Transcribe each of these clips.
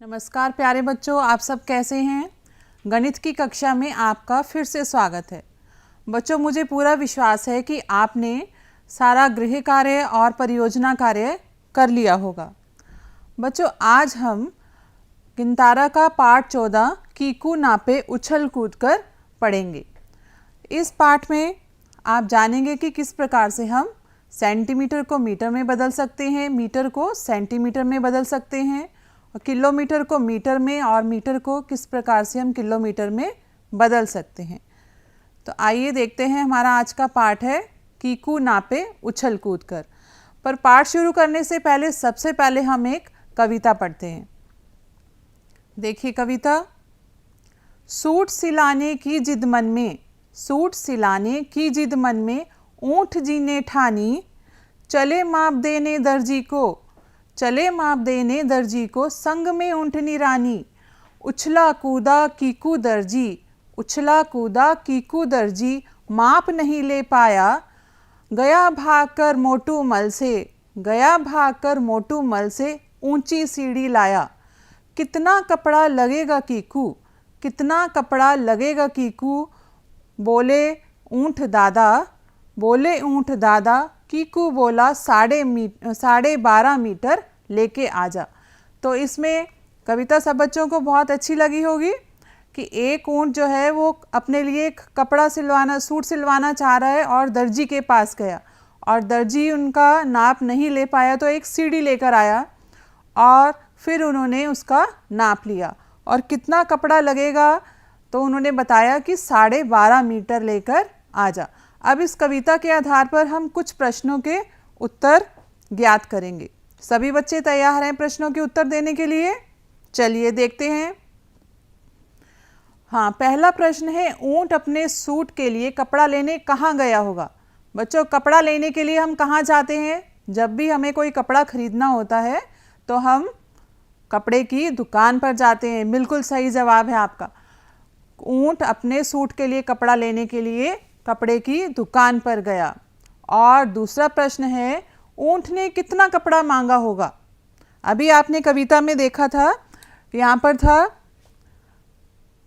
नमस्कार प्यारे बच्चों, आप सब कैसे हैं। गणित की कक्षा में आपका फिर से स्वागत है। बच्चों, मुझे पूरा विश्वास है कि आपने सारा गृह कार्य और परियोजना कार्य कर लिया होगा। बच्चों, आज हम गिनतारा का पाठ 14 कीकू नापे उछल कूद कर पढ़ेंगे। इस पाठ में आप जानेंगे कि किस प्रकार से हम सेंटीमीटर को मीटर में बदल सकते हैं, मीटर को सेंटीमीटर में बदल सकते हैं, किलोमीटर को मीटर में और मीटर को किस प्रकार से हम किलोमीटर में बदल सकते हैं। तो आइए देखते हैं, हमारा आज का पाठ है कीकू नापे उछल कूद कर। पर पाठ शुरू करने से पहले सबसे पहले हम एक कविता पढ़ते हैं। देखिए कविता। सूट सिलाने की जिद मन में, सूट सिलाने की जिद मन में, ऊँट जी ने ठानी, चले माप देने दर्जी को, चले माप देने दर्जी को, संग में ऊँटनी रानी। उछला कूदा कीकू दर्जी, उछला कूदा कीकू दर्जी, माप नहीं ले पाया, गया भागकर मोटू मल से, गया भागकर मोटू मल से, ऊंची सीढ़ी लाया। कितना कपड़ा लगेगा कीकू, कितना कपड़ा लगेगा कीकू, बोले ऊँट दादा, बोले ऊँट दादा। कीकू बोला 12.5 मीटर लेके आजा। तो इसमें कविता सब बच्चों को बहुत अच्छी लगी होगी कि एक ऊँट जो है वो अपने लिए कपड़ा सिलवाना, सूट सिलवाना चाह रहा है और दर्जी के पास गया और दर्जी उनका नाप नहीं ले पाया, तो एक सीढ़ी लेकर आया और फिर उन्होंने उसका नाप लिया और कितना कपड़ा लगेगा तो उन्होंने बताया कि 12.5 मीटर लेकर आजा। अब इस कविता के आधार पर हम कुछ प्रश्नों के उत्तर ज्ञात करेंगे। सभी बच्चे तैयार हैं प्रश्नों के उत्तर देने के लिए? चलिए देखते हैं। हाँ, पहला प्रश्न है, ऊँट अपने सूट के लिए कपड़ा लेने कहाँ गया होगा? बच्चों, कपड़ा लेने के लिए हम कहाँ जाते हैं? जब भी हमें कोई कपड़ा खरीदना होता है तो हम कपड़े की दुकान पर जाते हैं। बिल्कुल सही जवाब है आपका। ऊँट अपने सूट के लिए कपड़ा लेने के लिए कपड़े की दुकान पर गया। और दूसरा प्रश्न है, ऊँट ने कितना कपड़ा मांगा होगा? अभी आपने कविता में देखा था, यहाँ पर था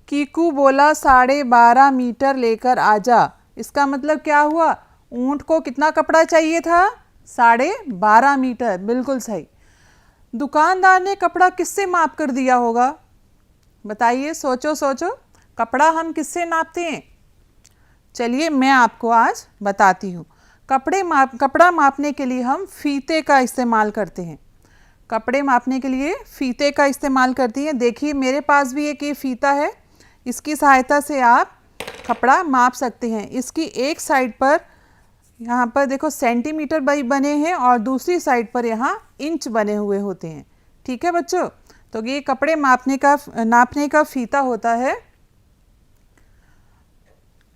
कीकू बोला 12.5 मीटर लेकर आजा। इसका मतलब क्या हुआ? ऊँट को कितना कपड़ा चाहिए था? 12.5 मीटर। बिल्कुल सही। दुकानदार ने कपड़ा किससे माप कर दिया होगा? बताइए, सोचो सोचो, कपड़ा हम किससे नापते हैं? चलिए मैं आपको आज बताती हूँ। कपड़ा मापने के लिए हम फीते का इस्तेमाल करते हैं। कपड़े मापने के लिए फीते का इस्तेमाल करती हैं। देखिए मेरे पास भी एक ये फीता है, इसकी सहायता से आप कपड़ा माप सकते हैं। इसकी एक साइड पर, यहाँ पर देखो सेंटीमीटर बने हैं और दूसरी साइड पर यहाँ इंच बने हुए होते हैं। ठीक है बच्चों, तो ये कपड़े नापने का फीता होता है।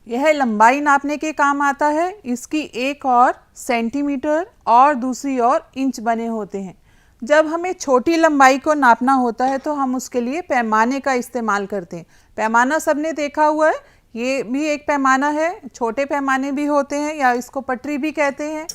यह लंबाई नापने के काम आता है। इसकी एक और सेंटीमीटर और दूसरी ओर इंच बने होते हैं। जब हमें छोटी लंबाई को नापना होता है तो हम उसके लिए पैमाने का इस्तेमाल करते हैं। पैमाना सबने देखा हुआ है, ये भी एक पैमाना है। छोटे पैमाने भी होते हैं या इसको पटरी भी कहते हैं।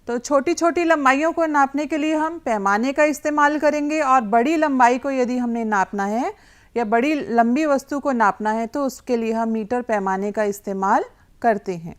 तो छोटी छोटी लंबाइयों को नापने के लिए हम पैमाने का इस्तेमाल करेंगे और बड़ी लंबाई को यदि हमने नापना है या बड़ी लंबी वस्तु को नापना है तो उसके लिए हम मीटर पैमाने का इस्तेमाल करते हैं।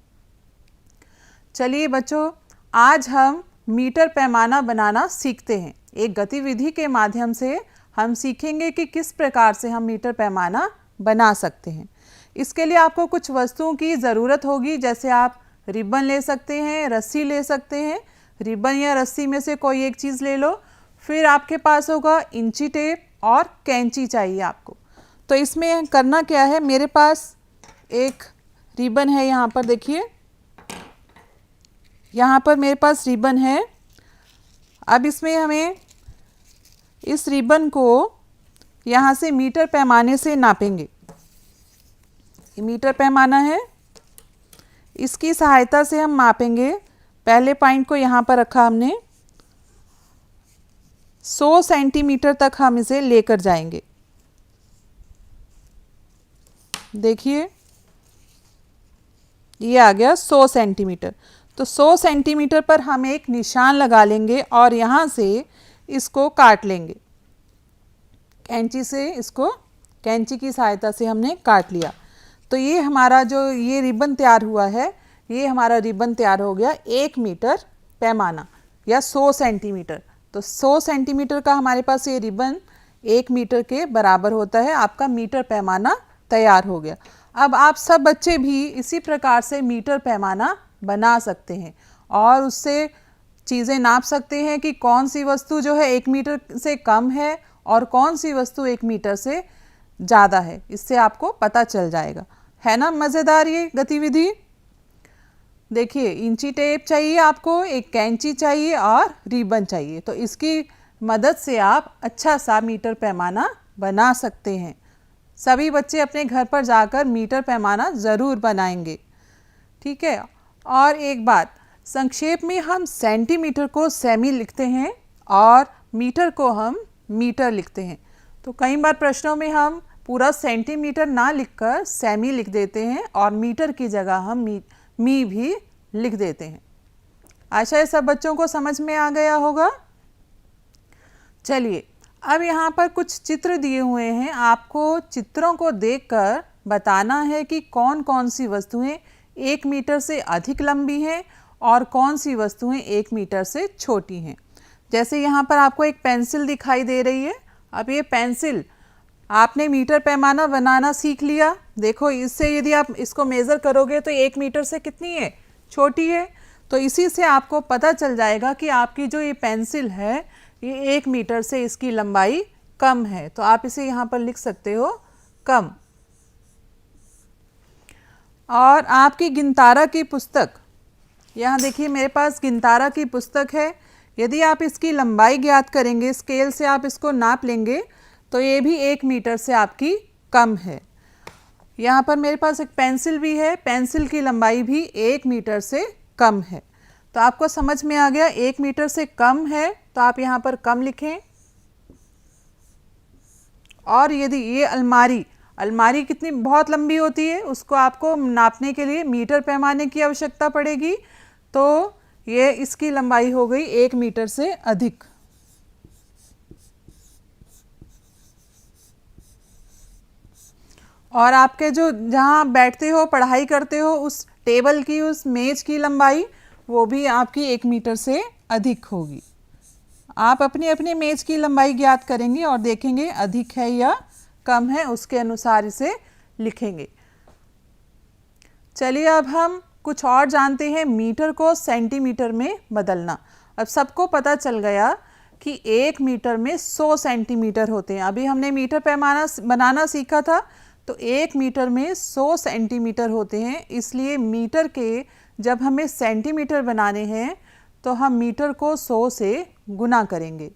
चलिए बच्चों, आज हम मीटर पैमाना बनाना सीखते हैं। एक गतिविधि के माध्यम से हम सीखेंगे कि किस प्रकार से हम मीटर पैमाना बना सकते हैं। इसके लिए आपको कुछ वस्तुओं की ज़रूरत होगी, जैसे आप रिबन ले सकते हैं, रस्सी ले सकते हैं। रिबन या रस्सी में से कोई एक चीज़ ले लो। फिर आपके पास होगा इंची टेप और कैंची चाहिए आपको। तो इसमें करना क्या है, मेरे पास एक रिबन है, यहाँ पर देखिए, यहाँ पर मेरे पास रिबन है। अब इसमें हमें इस रिबन को यहाँ से मीटर पैमाने से नापेंगे। ये मीटर पैमाना है, इसकी सहायता से हम मापेंगे। पहले पॉइंट को यहाँ पर रखा हमने, 100 सेंटीमीटर तक हम इसे लेकर जाएंगे। देखिए ये आ गया 100 सेंटीमीटर। तो 100 सेंटीमीटर पर हम एक निशान लगा लेंगे और यहाँ से इसको काट लेंगे। कैंची से इसको कैंची की सहायता से हमने काट लिया। तो ये हमारा जो ये रिबन तैयार हुआ है, ये हमारा रिबन तैयार हो गया 1 मीटर पैमाना या 100 सेंटीमीटर। तो 100 सेंटीमीटर का हमारे पास ये रिबन 1 मीटर के बराबर होता है। आपका मीटर पैमाना तैयार हो गया। अब आप सब बच्चे भी इसी प्रकार से मीटर पैमाना बना सकते हैं और उससे चीज़ें नाप सकते हैं कि कौन सी वस्तु जो है 1 मीटर से कम है और कौन सी वस्तु 1 मीटर से ज़्यादा है। इससे आपको पता चल जाएगा, है ना मज़ेदार ये गतिविधि। देखिए, इंची टेप चाहिए आपको, एक कैंची चाहिए और रिबन चाहिए। तो इसकी मदद से आप अच्छा सा मीटर पैमाना बना सकते हैं। सभी बच्चे अपने घर पर जाकर मीटर पैमाना ज़रूर बनाएंगे, ठीक है। और एक बात, संक्षेप में हम सेंटीमीटर को सेमी लिखते हैं और मीटर को हम मीटर लिखते हैं। तो कई बार प्रश्नों में हम पूरा सेंटीमीटर ना लिखकर सेमी लिख देते हैं और मीटर की जगह हम मी भी लिख देते हैं। आशा है सब बच्चों को समझ में आ गया होगा। चलिए, अब यहाँ पर कुछ चित्र दिए हुए हैं। आपको चित्रों को देखकर बताना है कि कौन कौन सी वस्तुएं 1 मीटर से अधिक लंबी हैं और कौन सी वस्तुएं 1 मीटर से छोटी हैं। जैसे यहाँ पर आपको एक पेंसिल दिखाई दे रही है। अब ये पेंसिल आपने मीटर पैमाना बनाना सीख लिया। देखो, इससे यदि आप इसको मेज़र करोगे तो 1 मीटर से कितनी है, छोटी है। तो इसी से आपको पता चल जाएगा कि आपकी जो ये पेंसिल है ये 1 मीटर से इसकी लंबाई कम है। तो आप इसे यहाँ पर लिख सकते हो कम। और आपकी गिनतारा की पुस्तक, यहाँ देखिए मेरे पास गिनतारा की पुस्तक है। यदि आप इसकी लंबाई ज्ञात करेंगे, स्केल से आप इसको नाप लेंगे, तो ये भी 1 मीटर से आपकी कम है। यहाँ पर मेरे पास एक पेंसिल भी है, पेंसिल की लंबाई भी 1 मीटर से कम है। तो आपको समझ में आ गया, 1 मीटर से कम है तो आप यहाँ पर कम लिखें। और यदि ये अलमारी कितनी बहुत लंबी होती है, उसको आपको नापने के लिए मीटर पैमाने की आवश्यकता पड़ेगी। तो ये इसकी लंबाई हो गई 1 मीटर से अधिक। और आपके जो जहाँ बैठते हो, पढ़ाई करते हो, उस टेबल की, उस मेज की लंबाई वो भी आपकी 1 मीटर से अधिक होगी। आप अपनी अपनी मेज की लंबाई ज्ञात करेंगे और देखेंगे अधिक है या कम है, उसके अनुसार इसे लिखेंगे। चलिए, अब हम कुछ और जानते हैं, मीटर को सेंटीमीटर में बदलना। अब सबको पता चल गया कि 1 मीटर में 100 सेंटीमीटर होते हैं। अभी हमने मीटर पैमाना बनाना सीखा था, तो 1 मीटर में 100 सेंटीमीटर होते हैं। इसलिए मीटर के जब हमें सेंटीमीटर बनाने हैं तो हम मीटर को 100 से गुना करेंगे।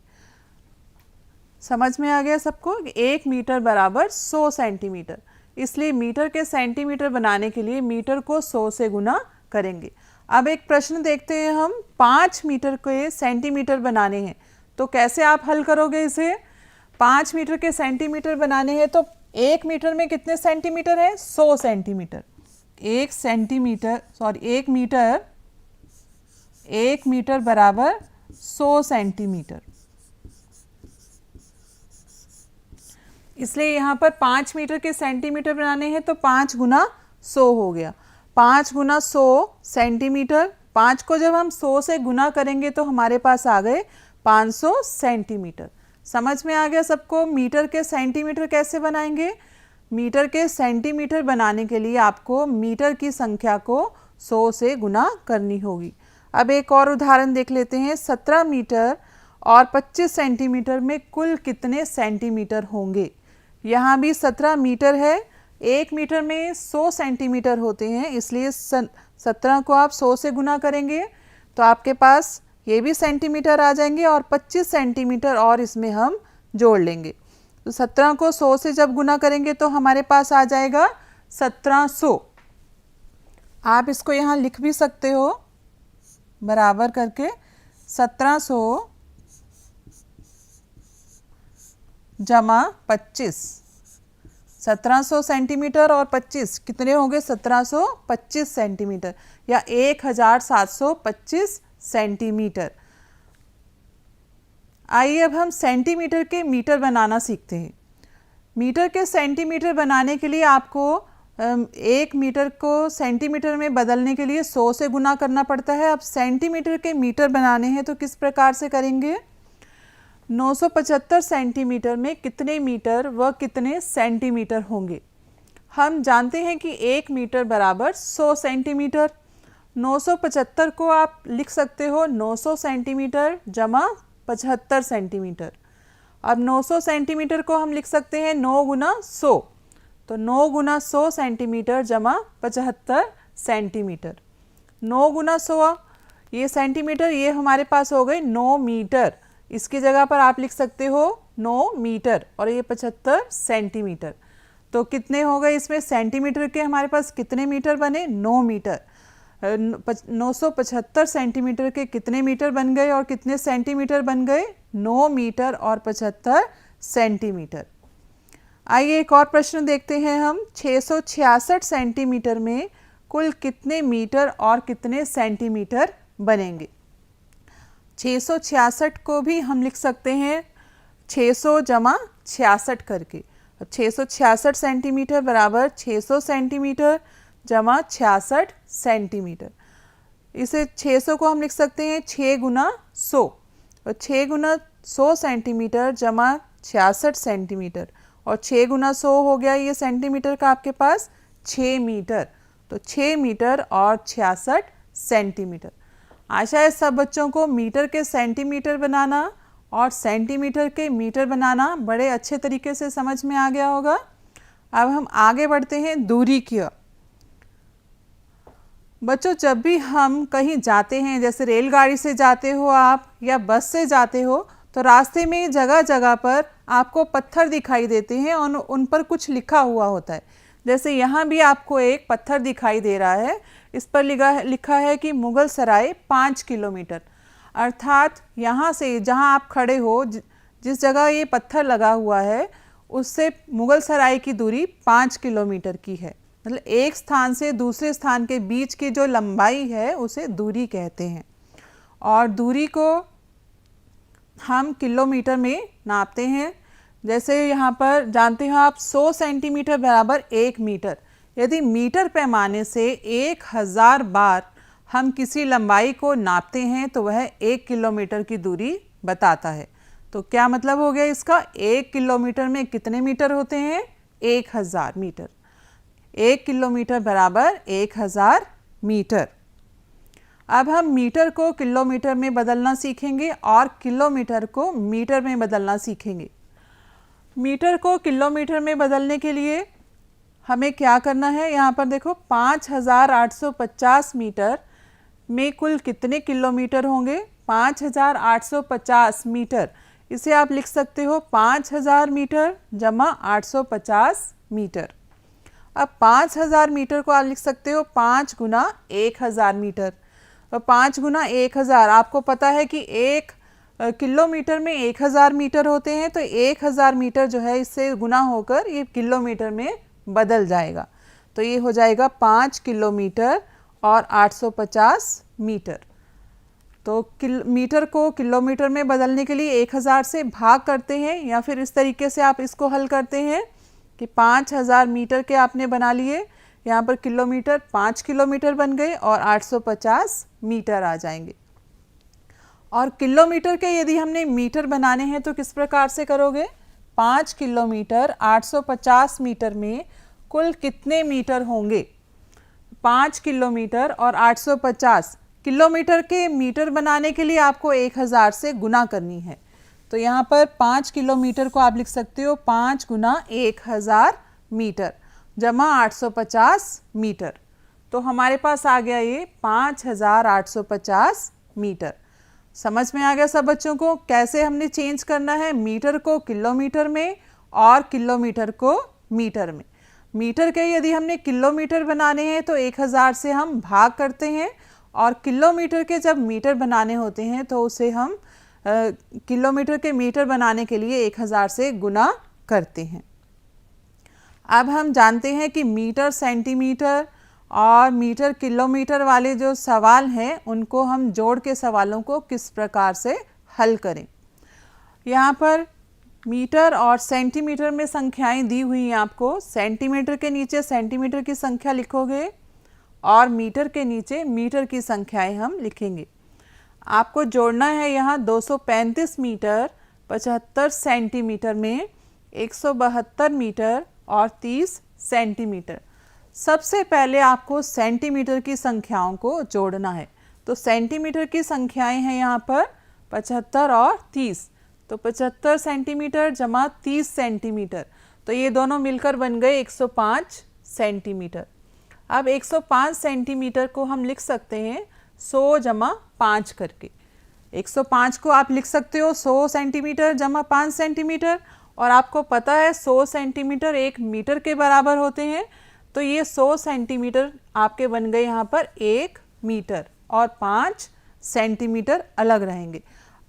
समझ में आ गया सबको? 1 मीटर बराबर 100 सेंटीमीटर। इसलिए मीटर के सेंटीमीटर बनाने के लिए मीटर को 100 से गुना करेंगे। अब एक प्रश्न देखते हैं हम, 5 मीटर के सेंटीमीटर बनाने हैं, तो कैसे आप हल करोगे इसे? 5 मीटर के सेंटीमीटर बनाने हैं तो 1 मीटर में कितने सेंटीमीटर है? 100 सेंटीमीटर। 1 मीटर बराबर 100 सेंटीमीटर। इसलिए यहाँ पर 5 मीटर के सेंटीमीटर बनाने हैं तो 5 गुना 100 हो गया। 5 गुना 100 सेंटीमीटर। 5 को जब हम 100 से गुना करेंगे तो हमारे पास आ गए 500 सेंटीमीटर। समझ में आ गया सबको? मीटर के सेंटीमीटर कैसे बनाएंगे? मीटर के सेंटीमीटर बनाने के लिए आपको मीटर की संख्या को 100 से गुना करनी होगी। अब एक और उदाहरण देख लेते हैं। 17 मीटर और 25 सेंटीमीटर में कुल कितने सेंटीमीटर होंगे? यहाँ भी 17 मीटर है। 1 मीटर में 100 सेंटीमीटर होते हैं, इसलिए 17 को आप 100 से गुना करेंगे तो आपके पास ये भी सेंटीमीटर आ जाएंगे और 25 सेंटीमीटर और इसमें हम जोड़ लेंगे। तो 17 को 100 से जब गुना करेंगे तो हमारे पास आ जाएगा 1700। आप इसको यहाँ लिख भी सकते हो बराबर करके। 1700 जमा 25। 1700 सेंटीमीटर और 25 कितने होंगे? 1725 सेंटीमीटर या 1725 सेंटीमीटर। आइए अब हम सेंटीमीटर के मीटर बनाना सीखते हैं। मीटर के सेंटीमीटर बनाने के लिए आपको 1 मीटर को सेंटीमीटर में बदलने के लिए 100 से गुना करना पड़ता है। अब सेंटीमीटर के मीटर बनाने हैं तो किस प्रकार से करेंगे? 975 सेंटीमीटर में कितने मीटर व कितने सेंटीमीटर होंगे? हम जानते हैं कि 1 मीटर बराबर 100 सेंटीमीटर। 975 को आप लिख सकते हो 900 सेंटीमीटर जमा 75 सेंटीमीटर। अब 900 सेंटीमीटर को हम लिख सकते हैं 9 गुना 100, तो 9 गुना 100 सेंटीमीटर जमा 75 सेंटीमीटर। 9 गुना 100 ये सेंटीमीटर, ये हमारे पास हो गए 9 मीटर। इसकी जगह पर आप लिख सकते हो 9 मीटर और ये 75 सेंटीमीटर। तो कितने हो गए इसमें सेंटीमीटर के? हमारे पास कितने मीटर बने? 9 मीटर। 975 सेंटीमीटर के कितने मीटर बन गए और कितने सेंटीमीटर बन गए? 9 मीटर और 75 सेंटीमीटर। आइए एक और प्रश्न देखते हैं हम। 666 सेंटीमीटर में कुल कितने मीटर और कितने सेंटीमीटर बनेंगे? 666 को भी हम लिख सकते हैं 600 जमा 66 करके। 666 सेंटीमीटर बराबर 600 सेंटीमीटर जमा 66 सेंटीमीटर। इसे 600 को हम लिख सकते हैं 6 गुना 100 और 6 गुना 100 सेंटीमीटर जमा 66 सेंटीमीटर और 6 गुना 100 हो गया ये सेंटीमीटर का आपके पास 6 मीटर। तो 6 मीटर और 66 सेंटीमीटर। आशा है सब बच्चों को मीटर के सेंटीमीटर बनाना और सेंटीमीटर के मीटर बनाना बड़े अच्छे तरीके से समझ में आ गया होगा। अब हम आगे बढ़ते हैं दूरी की ओर। बच्चों जब भी हम कहीं जाते हैं, जैसे रेलगाड़ी से जाते हो आप या बस से जाते हो, तो रास्ते में जगह जगह पर आपको पत्थर दिखाई देते हैं और उन पर कुछ लिखा हुआ होता है। जैसे यहाँ भी आपको एक पत्थर दिखाई दे रहा है, इस पर लिखा है कि मुगल सराय 5 किलोमीटर। अर्थात यहाँ से जहाँ आप खड़े हो, जिस जगह ये पत्थर लगा हुआ है, उससे मुगल सराय की दूरी 5 किलोमीटर की है। मतलब एक स्थान से दूसरे स्थान के बीच की जो लंबाई है उसे दूरी कहते हैं। और दूरी को हम किलोमीटर में नापते हैं। जैसे यहाँ पर जानते हो आप 100 सेंटीमीटर बराबर 1 मीटर। यदि मीटर पैमाने से 1000 बार हम किसी लंबाई को नापते हैं तो वह 1 किलोमीटर की दूरी बताता है। तो क्या मतलब हो गया इसका? 1 किलोमीटर में कितने मीटर होते हैं? 1000 मीटर। 1 किलोमीटर बराबर 1000 मीटर। अब हम मीटर को किलोमीटर में बदलना सीखेंगे और किलोमीटर को मीटर में बदलना सीखेंगे। मीटर को किलोमीटर में बदलने के लिए हमें क्या करना है? यहाँ पर देखो 5850 मीटर में कुल कितने किलोमीटर होंगे? 5850 मीटर। इसे आप लिख सकते हो 5000 मीटर जमा 850 मीटर। अब 5000 मीटर को आप लिख सकते हो 5 गुना 1000 मीटर। और 5 गुना 1000 आपको पता है कि 1 किलोमीटर में 1000 मीटर होते हैं, तो 1000 मीटर जो है इससे गुना होकर ये किलोमीटर में बदल जाएगा। तो ये हो जाएगा 5 किलोमीटर और 850 मीटर। तो मीटर को किलोमीटर में बदलने के लिए 1000 से भाग करते हैं, या फिर इस तरीके से आप इसको हल करते हैं कि 5000 मीटर के आपने बना लिए, यहाँ पर किलोमीटर 5 किलोमीटर बन गए और 850 मीटर आ जाएंगे। और किलोमीटर के यदि हमने मीटर बनाने हैं तो किस प्रकार से करोगे? 5 किलोमीटर 850 मीटर में कुल कितने मीटर होंगे? 5 किलोमीटर और 850 किलोमीटर के मीटर बनाने के लिए आपको 1000 से गुना करनी है। तो यहाँ पर 5 किलोमीटर को आप लिख सकते हो 5 गुना 1000 मीटर जमा 850 मीटर। तो हमारे पास आ गया ये 5850 मीटर। समझ में आ गया सब बच्चों को कैसे हमने चेंज करना है मीटर को किलोमीटर में और किलोमीटर को मीटर में। मीटर के यदि हमने किलोमीटर बनाने हैं तो 1000 से हम भाग करते हैं, और किलोमीटर के जब मीटर बनाने होते हैं तो उसे हम किलोमीटर के मीटर बनाने के लिए 1000 से गुना करते हैं। अब हम जानते हैं कि मीटर सेंटीमीटर और मीटर किलोमीटर वाले जो सवाल हैं उनको हम जोड़ के सवालों को किस प्रकार से हल करें। यहाँ पर मीटर और सेंटीमीटर में संख्याएं दी हुई हैं आपको। सेंटीमीटर के नीचे सेंटीमीटर की संख्या लिखोगे और मीटर के नीचे मीटर की संख्याएं हम लिखेंगे। आपको जोड़ना है यहाँ 235 मीटर 75 सेंटीमीटर में 172 मीटर और 30 सेंटीमीटर। सबसे पहले आपको सेंटीमीटर की संख्याओं को जोड़ना है। तो सेंटीमीटर की संख्याएं हैं यहाँ पर 75 और 30। तो 75 सेंटीमीटर जमा 30 सेंटीमीटर, तो ये दोनों मिलकर बन गए 105 सेंटीमीटर। अब 105 सेंटीमीटर को हम लिख सकते हैं 100 जमा 5 करके। 105 को आप लिख सकते हो 100 सेंटीमीटर जमा 5 सेंटीमीटर, और आपको पता है 100 सेंटीमीटर 1 मीटर के बराबर होते हैं। तो ये 100 सेंटीमीटर आपके बन गए यहाँ पर 1 मीटर और 5 सेंटीमीटर अलग रहेंगे।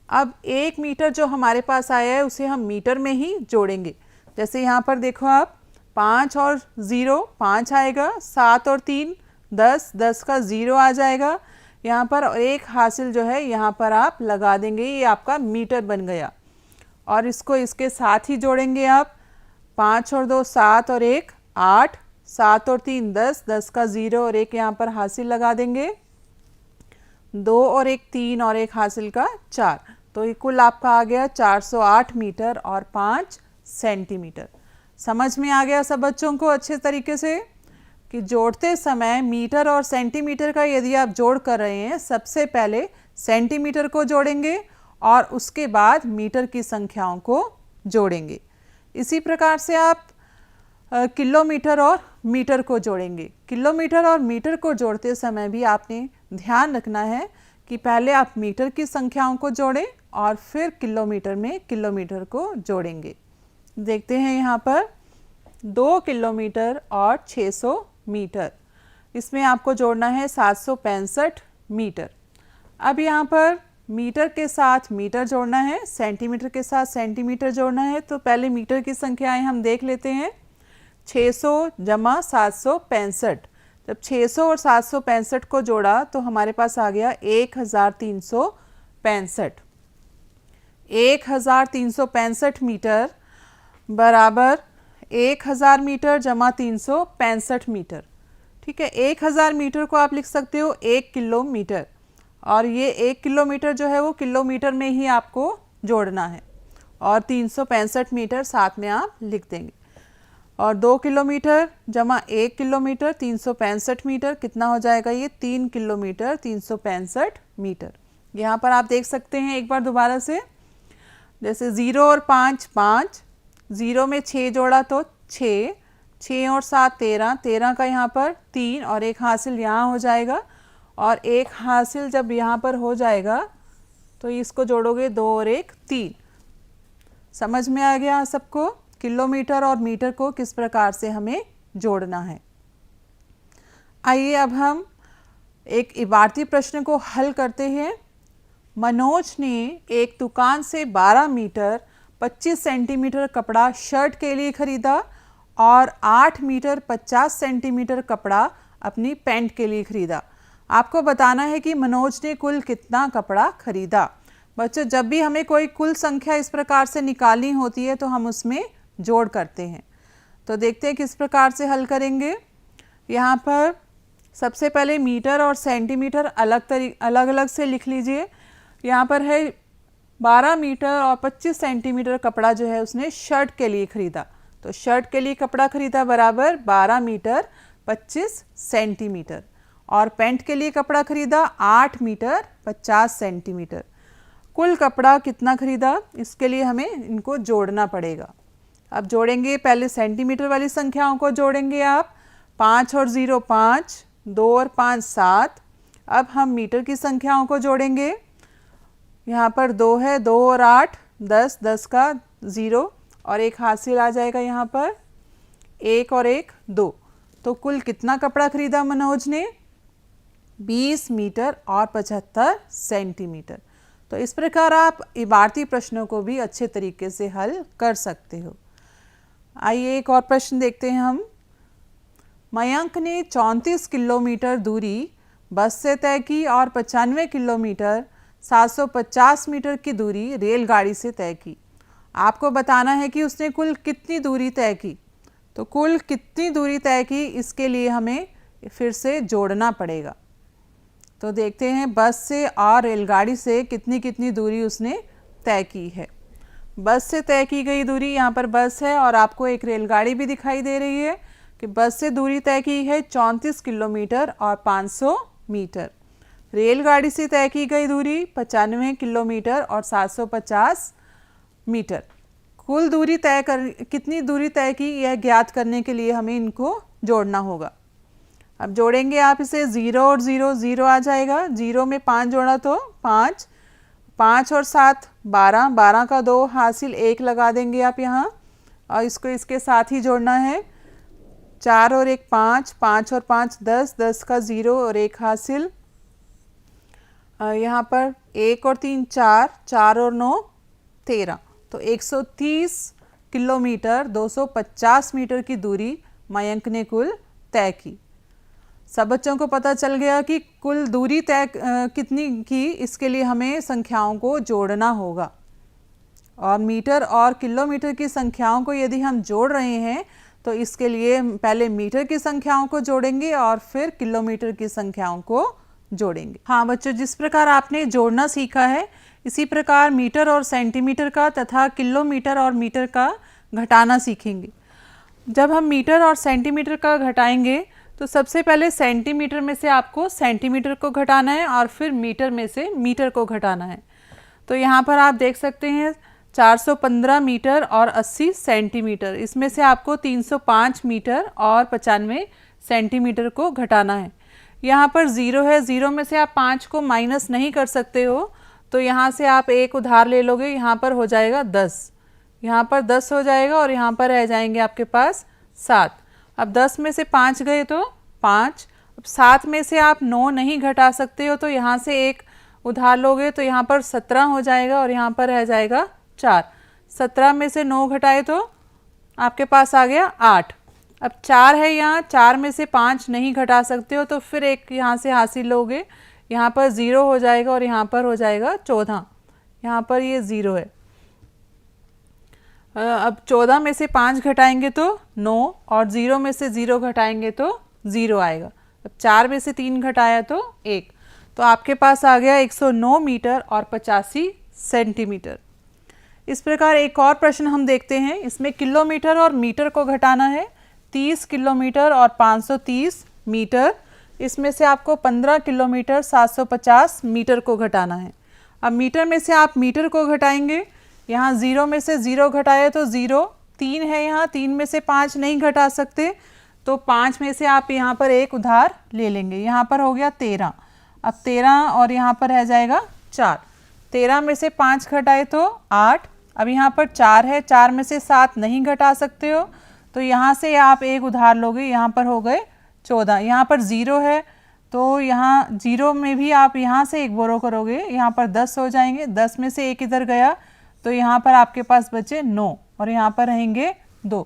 अब 1 मीटर जो हमारे पास आया है उसे हम मीटर में ही जोड़ेंगे। जैसे यहाँ पर देखो आप 5 और 0 5 आएगा, 7 और 3 10, 10 का 0 आ जाएगा यहाँ पर, और 1 हासिल जो है यहाँ पर आप लगा देंगे, ये आपका मीटर बन गया। और इसको इसके साथ ही जोड़ेंगे आप, 5 और 2 7 और 1 8, 7 और 3 10, 10 का 0 और 1 यहाँ पर हासिल लगा देंगे, 2 और 1 3 और 1 हासिल का 4। तो ये कुल आपका आ गया 408 मीटर और 5 सेंटीमीटर। समझ में आ गया सब बच्चों को अच्छे तरीके से कि जोड़ते समय मीटर और सेंटीमीटर का यदि आप जोड़ कर रहे हैं, सबसे पहले सेंटीमीटर को जोड़ेंगे और उसके बाद मीटर की संख्याओं को जोड़ेंगे। इसी प्रकार से आप किलोमीटर और मीटर को जोड़ेंगे। किलोमीटर और मीटर को जोड़ते समय भी आपने ध्यान रखना है कि पहले आप मीटर की संख्याओं को जोड़ें और फिर किलोमीटर में किलोमीटर को जोड़ेंगे। देखते हैं यहाँ पर 2 किलोमीटर और 600 मीटर, इसमें आपको जोड़ना है 765 मीटर। अब यहाँ पर मीटर के साथ मीटर जोड़ना है, सेंटीमीटर के साथ सेंटीमीटर जोड़ना है। तो पहले मीटर की संख्याएं हम देख लेते हैं। 600 जमा 765, जब 600 और 765 को जोड़ा तो हमारे पास आ गया 1365। 1365 मीटर बराबर 1000 मीटर जमा 365 मीटर। ठीक है, 1000 मीटर को आप लिख सकते हो 1 किलोमीटर, और ये 1 किलोमीटर जो है वो किलोमीटर में ही आपको जोड़ना है, और 365 मीटर साथ में आप लिख देंगे। और 2 किलोमीटर जमा 1 किलोमीटर 365 मीटर कितना हो जाएगा, ये 3 किलोमीटर 365 मीटर। यहाँ पर आप देख सकते हैं एक बार दोबारा से, जैसे 0 और 5 5, 0 में 6 जोड़ा तो 6, 6 और 7 13, 13 का यहाँ पर 3 और 1 हासिल यहाँ हो जाएगा, और 1 हासिल जब यहाँ पर हो जाएगा तो इसको जोड़ोगे 2 और 1 3। समझ में आ गया सबको किलोमीटर और मीटर को किस प्रकार से हमें जोड़ना है। आइए अब हम एक इबारती प्रश्न को हल करते हैं। मनोज ने एक दुकान से 12 मीटर 25 सेंटीमीटर कपड़ा शर्ट के लिए खरीदा और 8 मीटर 50 सेंटीमीटर कपड़ा अपनी पैंट के लिए खरीदा। आपको बताना है कि मनोज ने कुल कितना कपड़ा खरीदा। बच्चों, जब भी हमें कोई कुल संख्या इस प्रकार से निकालनी होती है तो हम उसमें जोड़ करते हैं। तो देखते हैं किस प्रकार से हल करेंगे। यहाँ पर सबसे पहले मीटर और सेंटीमीटर अलग अलग से लिख लीजिए। यहाँ पर है 12 मीटर और 25 सेंटीमीटर कपड़ा जो है उसने शर्ट के लिए खरीदा, तो शर्ट के लिए कपड़ा खरीदा बराबर 12 मीटर 25 सेंटीमीटर, और पैंट के लिए कपड़ा खरीदा 8 मीटर 50 सेंटीमीटर। कुल कपड़ा कितना खरीदा, इसके लिए हमें इनको जोड़ना पड़ेगा। अब जोड़ेंगे, पहले सेंटीमीटर वाली संख्याओं को जोड़ेंगे आप, 5 और 0 5, 2 और 5 7। अब हम मीटर की संख्याओं को जोड़ेंगे। यहाँ पर 2 है, 2 और 8 10, 10 का 0 और 1 हासिल आ जाएगा यहाँ पर, 1 और 1 2। तो कुल कितना कपड़ा खरीदा मनोज ने, 20 मीटर और 75 सेंटीमीटर। तो इस प्रकार आप इबारती प्रश्नों को भी अच्छे तरीके से हल कर सकते हो। आइए एक और प्रश्न देखते हैं हम। मयंक ने 34 किलोमीटर दूरी बस से तय की और 95 किलोमीटर 750 मीटर की दूरी रेलगाड़ी से तय की। आपको बताना है कि उसने कुल कितनी दूरी तय की। तो कुल कितनी दूरी तय की, इसके लिए हमें फिर से जोड़ना पड़ेगा। तो देखते हैं बस से और रेलगाड़ी से कितनी कितनी दूरी उसने तय की है। बस से तय की गई दूरी, यहाँ पर बस है और आपको एक रेलगाड़ी भी दिखाई दे रही है कि बस से दूरी तय की है 34 किलोमीटर और 500 मीटर। रेलगाड़ी से तय की गई दूरी 95 किलोमीटर और 750 मीटर। कुल दूरी तय कर कितनी दूरी तय की, यह ज्ञात करने के लिए हमें इनको जोड़ना होगा। अब जोड़ेंगे आप इसे, 0 और 0, 0 आ जाएगा। 0 में 5 जोड़ा तो 5, 5 और 7 12, 12 का 2 हासिल 1 लगा देंगे आप यहाँ, और इसको इसके साथ ही जोड़ना है। 4 और 1 5, 5 और 5 10, 10 का 0 और 1 हासिल। यहाँ पर 1 और 3 4, 4 और 9 13, तो 130 किलोमीटर 250 मीटर की दूरी मयंक ने कुल तय की। सब बच्चों को पता चल गया कि कुल दूरी तय कितनी की, इसके लिए हमें संख्याओं को जोड़ना होगा। और मीटर और किलोमीटर की संख्याओं को यदि हम जोड़ रहे हैं तो इसके लिए पहले मीटर की संख्याओं को जोड़ेंगे और फिर किलोमीटर की संख्याओं को जोड़ेंगे। हाँ बच्चों, जिस प्रकार आपने जोड़ना सीखा है इसी प्रकार मीटर और सेंटीमीटर का तथा किलोमीटर और मीटर का घटाना सीखेंगे। जब हम मीटर और सेंटीमीटर का घटाएंगे तो सबसे पहले सेंटीमीटर में से आपको सेंटीमीटर को घटाना है और फिर मीटर में से मीटर को घटाना है। तो यहाँ पर आप देख सकते हैं 415 मीटर और 80 सेंटीमीटर, इसमें से आपको 305 मीटर और 95 सेंटीमीटर को घटाना है। यहाँ पर 0 है, 0 में से आप 5 को माइनस नहीं कर सकते हो, तो यहाँ से आप एक उधार ले लोगे, यहाँ पर हो जाएगा 10, यहाँ पर 10 हो जाएगा और यहाँ पर रह जाएंगे आपके पास 7। अब 10 में से 5 गए तो 5। अब 7 में से आप 9 नहीं घटा सकते हो, तो यहाँ से एक उधार लोगे तो यहाँ पर 17 हो जाएगा और यहाँ पर रह जाएगा 4। 17 में से 9 घटाए तो आपके पास आ गया 8। अब 4 है यहाँ, 4 में से 5 नहीं घटा सकते हो, तो फिर एक यहाँ से हासिल लोगे, यहाँ पर 0 हो जाएगा और यहाँ पर हो जाएगा 14। यहाँ पर ये 0 है। अब 14 में से 5 घटाएंगे तो 9 और 0 में से 0 घटाएंगे तो 0 आएगा। अब 4 में से 3 घटाया तो 1, तो आपके पास आ गया 109 मीटर और 85 सेंटीमीटर। इस प्रकार एक और प्रश्न हम देखते हैं, इसमें किलोमीटर और मीटर को घटाना है। 30 किलोमीटर और 530 मीटर, इसमें से आपको 15 किलोमीटर 750 मीटर को घटाना है। अब मीटर में से आप मीटर को घटाएंगे, यहाँ 0 में से 0 घटाया तो 0, 3 है यहाँ, 3 में से 5 नहीं घटा सकते, तो 5 में से आप यहाँ पर एक उधार ले लेंगे, यहाँ पर हो गया 13। अब 13 और यहाँ पर रह जाएगा 4। 13 में से 5 घटाए तो 8। अब यहाँ पर 4 है, 4 में से 7 नहीं घटा सकते हो, तो यहाँ से आप एक उधार लोगे, यहाँ पर हो गए 14। यहाँ पर 0 है, तो यहाँ 0 में भी आप यहाँ से एक बोरो करोगे, यहाँ पर 10 हो जाएंगे। 10 में से एक इधर गया, तो यहाँ पर आपके पास बचे 9 और यहाँ पर रहेंगे 2।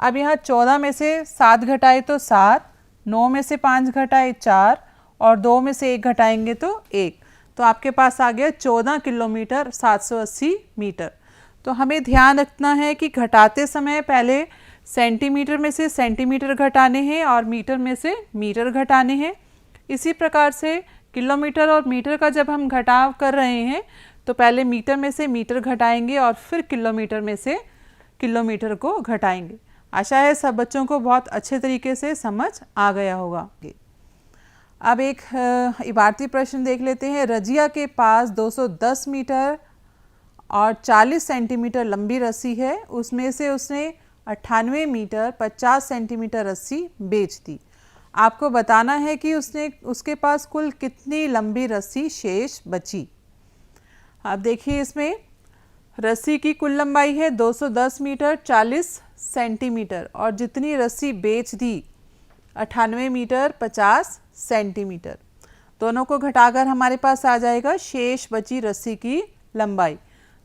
अब यहाँ 14 में से 7 घटाए तो 7, 9 में से 5 घटाए 4 और 2 में से 1 घटाएंगे तो 1, तो आपके पास आ गया 14 किलोमीटर 780 मीटर। तो हमें ध्यान रखना है कि घटाते समय पहले सेंटीमीटर में से सेंटीमीटर घटाने हैं और मीटर में से मीटर घटाने हैं। इसी प्रकार से किलोमीटर और मीटर का जब हम घटाव कर रहे हैं तो पहले मीटर में से मीटर घटाएंगे और फिर किलोमीटर में से किलोमीटर को घटाएंगे। आशा है सब बच्चों को बहुत अच्छे तरीके से समझ आ गया होगा। अब एक इबारती प्रश्न देख लेते हैं। रजिया के पास 210 मीटर और 40 सेंटीमीटर लंबी रस्सी है, उसमें से उसने 98 मीटर 50 सेंटीमीटर रस्सी बेच दी। आपको बताना है कि उसके पास कुल कितनी लंबी रस्सी शेष बची। अब देखिए, इसमें रस्सी की कुल लंबाई है 210 मीटर 40 सेंटीमीटर और जितनी रस्सी बेच दी 98 मीटर 50 सेंटीमीटर, दोनों को घटाकर हमारे पास आ जाएगा शेष बची रस्सी की लंबाई।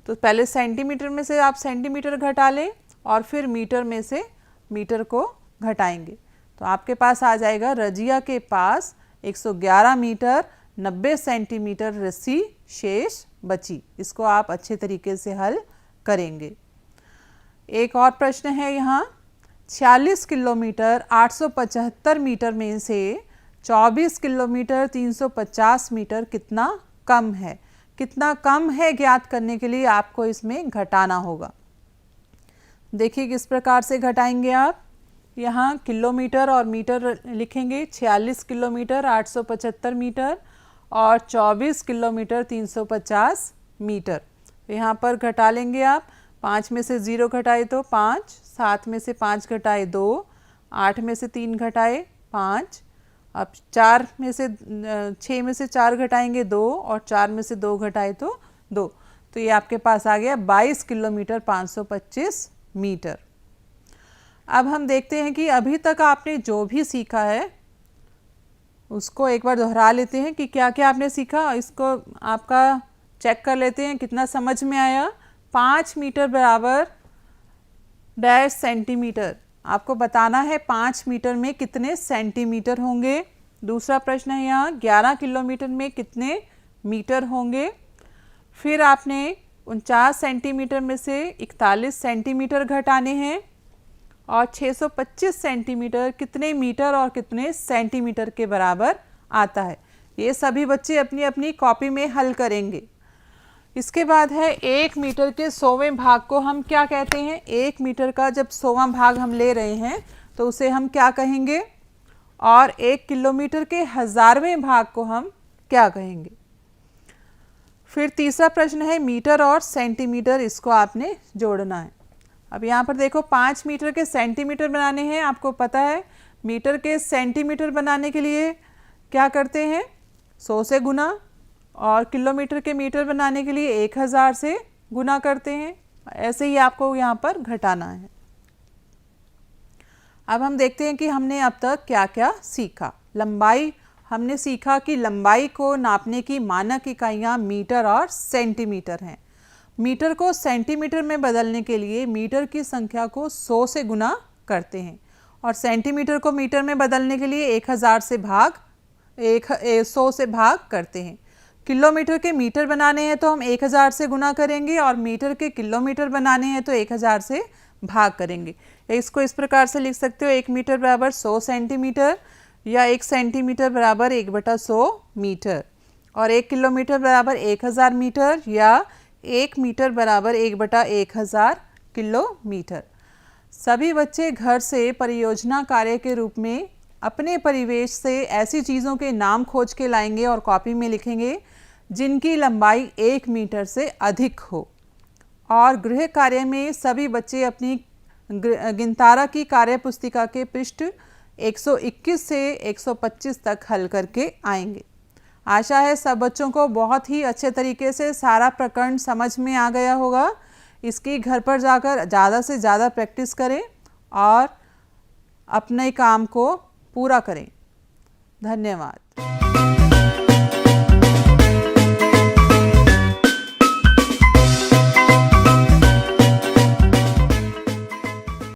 तो पहले सेंटीमीटर में से आप सेंटीमीटर घटा लें और फिर मीटर में से मीटर को घटाएंगे, तो आपके पास आ जाएगा रजिया के पास 111 मीटर 90 सेंटीमीटर रस्सी शेष बची। इसको आप अच्छे तरीके से हल करेंगे। एक और प्रश्न है यहाँ, 46 किलोमीटर 875 मीटर में से 24 किलोमीटर 350 मीटर कितना कम है? कितना कम है ज्ञात करने के लिए आपको इसमें घटाना होगा। देखिए किस प्रकार से घटाएंगे आप। यहाँ किलोमीटर और मीटर लिखेंगे। 46 किलोमीटर 875 मीटर और 24 किलोमीटर 350 मीटर। यहाँ पर घटा लेंगे आप। 5 में से 0 घटाए तो 5, 7 में से 5 घटाए 2, 8 में से 3 घटाए 5, अब 4 में से 6 में से 4 घटाएंगे 2 और 4 में से 2 घटाए तो 2। तो ये आपके पास आ गया 22 किलोमीटर 525 मीटर। अब हम देखते हैं कि अभी तक आपने जो भी सीखा है उसको एक बार दोहरा लेते हैं कि क्या क्या आपने सीखा। इसको आपका चेक कर लेते हैं कितना समझ में आया। 5 मीटर बराबर डैश सेंटीमीटर, आपको बताना है 5 मीटर में कितने सेंटीमीटर होंगे। दूसरा प्रश्न है यहाँ 11 किलोमीटर में कितने मीटर होंगे। फिर आपने 49 सेंटीमीटर में से 41 सेंटीमीटर घटाने हैं और 625 सेंटीमीटर कितने मीटर और कितने सेंटीमीटर के बराबर आता है। ये सभी बच्चे अपनी अपनी कॉपी में हल करेंगे। इसके बाद है 1 मीटर के 100वें भाग को हम क्या कहते हैं। 1 मीटर का जब 100वां भाग हम ले रहे हैं तो उसे हम क्या कहेंगे, और 1 किलोमीटर के 1000वें भाग को हम क्या कहेंगे। फिर तीसरा प्रश्न है मीटर और सेंटीमीटर, इसको आपने जोड़ना है। अब यहाँ पर देखो 5 मीटर के सेंटीमीटर बनाने हैं। आपको पता है मीटर के सेंटीमीटर बनाने के लिए क्या करते हैं, 100 से गुना, और किलोमीटर के मीटर बनाने के लिए 1000 से गुना करते हैं। ऐसे ही आपको यहाँ पर घटाना है। अब हम देखते हैं कि हमने अब तक क्या क्या सीखा। लंबाई, हमने सीखा कि लंबाई को नापने की मानक इकाइयाँ मीटर और सेंटीमीटर हैं। मीटर को सेंटीमीटर में बदलने के लिए मीटर की संख्या को 100 से गुना करते हैं और सेंटीमीटर को मीटर में बदलने के लिए 100 से भाग करते हैं। किलोमीटर के मीटर बनाने हैं तो हम 1000 से गुना करेंगे और मीटर के किलोमीटर बनाने हैं तो 1000 से भाग करेंगे। इसको इस प्रकार से लिख सकते हो, 1 मीटर बराबर 100 सेंटीमीटर, या 1 सेंटीमीटर बराबर 1/100 मीटर, और 1 किलोमीटर बराबर 1000 मीटर, या 1 मीटर बराबर 1/1000 किलोमीटर। सभी बच्चे घर से परियोजना कार्य के रूप में अपने परिवेश से ऐसी चीज़ों के नाम खोज के लाएंगे और कॉपी में लिखेंगे जिनकी लंबाई 1 मीटर से अधिक हो। और गृह कार्य में सभी बच्चे अपनी गिनतारा की कार्य पुस्तिका के पृष्ठ 121 से 125 तक हल करके आएंगे। आशा है सब बच्चों को बहुत ही अच्छे तरीके से सारा प्रकरण समझ में आ गया होगा। इसकी घर पर जाकर ज़्यादा से ज़्यादा प्रैक्टिस करें और अपने काम को पूरा करें। धन्यवाद।